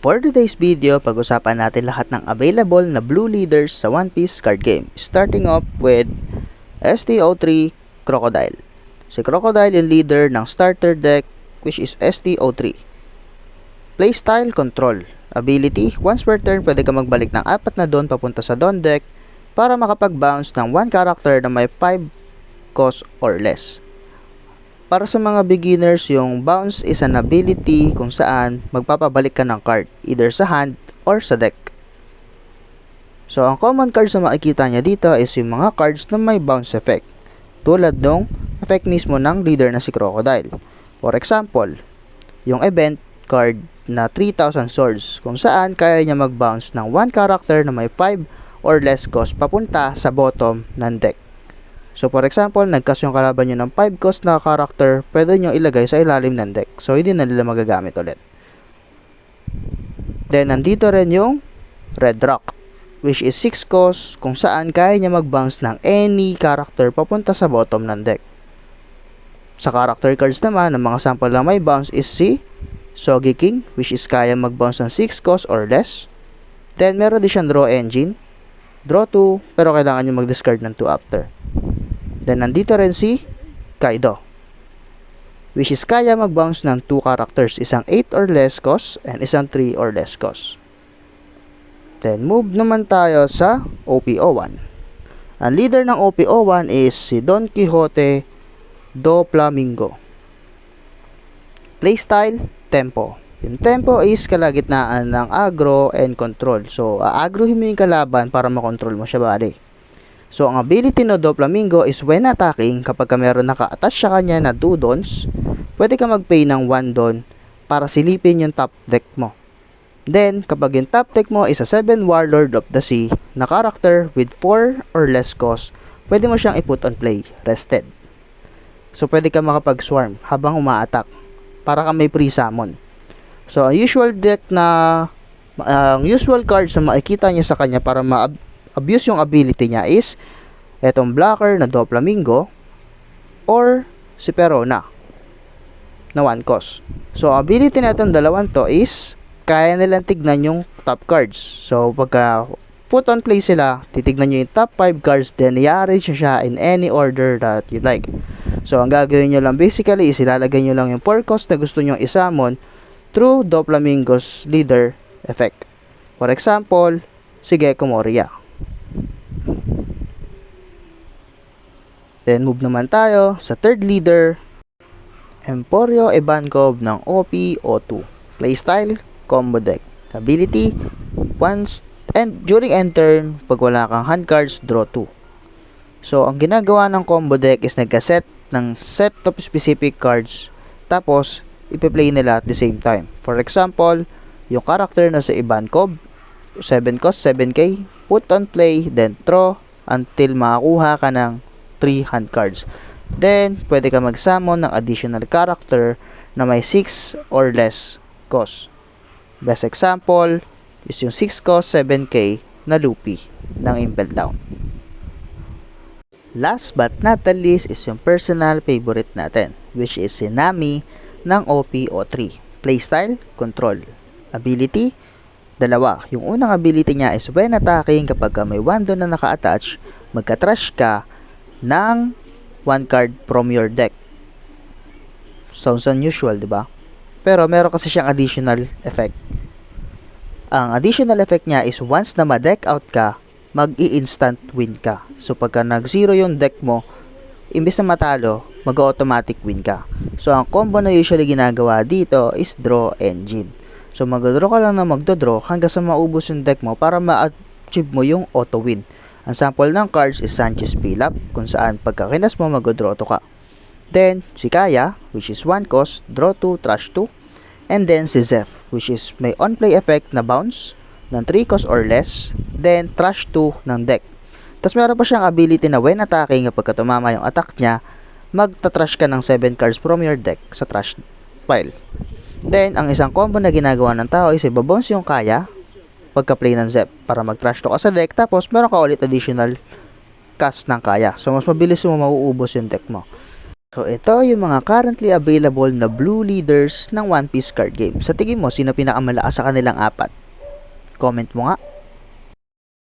For today's video, pag-usapan natin lahat ng available na blue leaders sa One Piece card game. Starting off with STO3 Crocodile. Si Crocodile yung leader ng starter deck which is STO3. Playstyle, Control. Ability, once per turn pwede ka magbalik ng 4 na Don papunta sa Don deck para makapag-bounce ng 1 character na may 5 cost or less. Para sa mga beginners, yung bounce is an ability kung saan magpapabalik ka ng card, either sa hand or sa deck. So, ang common cards na makikita niya dito is yung mga cards na may bounce effect, tulad ng effect mismo ng leader na si Crocodile. For example, yung event card na 3,000 swords, kung saan kaya niya mag-bounce ng 1 character na may 5 or less cost papunta sa bottom ng deck. So, for example, nagkas yung kalaban nyo ng 5 cost na character, pwede nyo ilagay sa ilalim ng deck. So, hindi na nila magagamit ulit. Then, nandito rin yung Red Rock, which is 6 cost, kung saan kaya niya mag-bounce ng any character papunta sa bottom ng deck. Sa character cards naman, ang mga sample na may bounce is si Soggy King, which is kaya mag-bounce ng 6 cost or less. Then, meron din siyang Draw Engine, Draw 2, pero kailangan nyo mag-discard ng 2 after. Then, nandito rin si Kaido, which is kaya mag-bounce ng 2 characters, isang 8 or less cost and isang 3 or less cost. Then, move naman tayo sa OPO1. Ang leader ng OPO1 is si Don Quixote do Flamingo. Playstyle, Tempo. Yung tempo is kalagitnaan ng aggro and control. So, aagrohin mo yung kalaban para makontrol mo siya bali. So, ang ability no Doflamingo is when attacking, kapag meron naka-attach sa kanya na 2 dons, pwede ka mag-pay ng 1 don para silipin yung top deck mo. Then, kapag yung top deck mo is a 7 Warlord of the Sea na character with 4 or less cost, pwede mo siyang i-put on play, rested. So, pwede ka makapag-swarm habang uma-attack para ka may pre-summon. So, ang usual deck na usual cards na makikita niya sa kanya para abuse yung ability niya is etong blocker na Doflamingo or si Perona na 1 cost. So, ability na itong dalawang to is kaya nilang tignan yung top cards. So, pagka put on play sila, titignan nyo yung top 5 cards, then i-arrange siya in any order that you like. So, ang gagawin nyo lang basically is ilalagay nyo lang yung 4 cost na gusto nyo i-summon through Doflamingo's leader effect. For example, si Gecko Moria. Then, move naman tayo sa third leader, Emporio Ivankov ng OPO2. Playstyle, Combo Deck. Ability, once and during end turn, pag wala kang hand cards, draw 2. So, ang ginagawa ng Combo Deck is nagka-set ng set of specific cards, tapos, ipi-play nila at the same time. For example, yung character na sa Ivankov, 7 cost, 7k, put on play, then draw until makakuha ka ng 3 hand cards. Then, pwede ka mag-summon ng additional character na may 6 or less cost. Best example is yung 6 cost, 7k na Luffy ng Impel Down. Last but not the least is yung personal favorite natin, which is si Nami ng OPO3. Playstyle, Control. Ability, dalawa. Yung unang ability niya is when attacking, kapag may 1 don na naka-attach, magka-trash ka ng 1 card from your deck. Sounds unusual, di ba? Pero meron kasi siyang additional effect. Ang additional effect niya is once na ma-deck out ka, mag-i-instant win ka. So pagka nag-zero yung deck mo, imbes na matalo, mag-automatic win ka. So ang combo na usually ginagawa dito is Draw Engine. So mag-draw ka lang na magdodraw hanggang sa maubos yung deck mo para ma-achieve mo yung auto win. Ang sample ng cards is Sanchez Pilap, kung saan pagka kinas mo mag-draw to ka. Then si Kaya, which is 1 cost, draw 2, trash 2. And then si Zeph, which is may on-play effect na bounce ng 3 cost or less, then trash 2 ng deck. Tapos meron pa siyang ability na when attacking, kapag tumama yung attack niya, magta-trash ka ng 7 cards from your deck sa trash pile. Then, ang isang combo na ginagawa ng tao is ibabounce yung Kaya pagka-play ng Zep para mag-trash to ka sa deck, tapos meron ka ulit additional cast ng Kaya. So, mas mabilis mo mauubos yung deck mo. So, ito yung mga currently available na blue leaders ng One Piece card game. Sa tingin mo, sino pinakamalakas sa kanilang apat? Comment mo nga.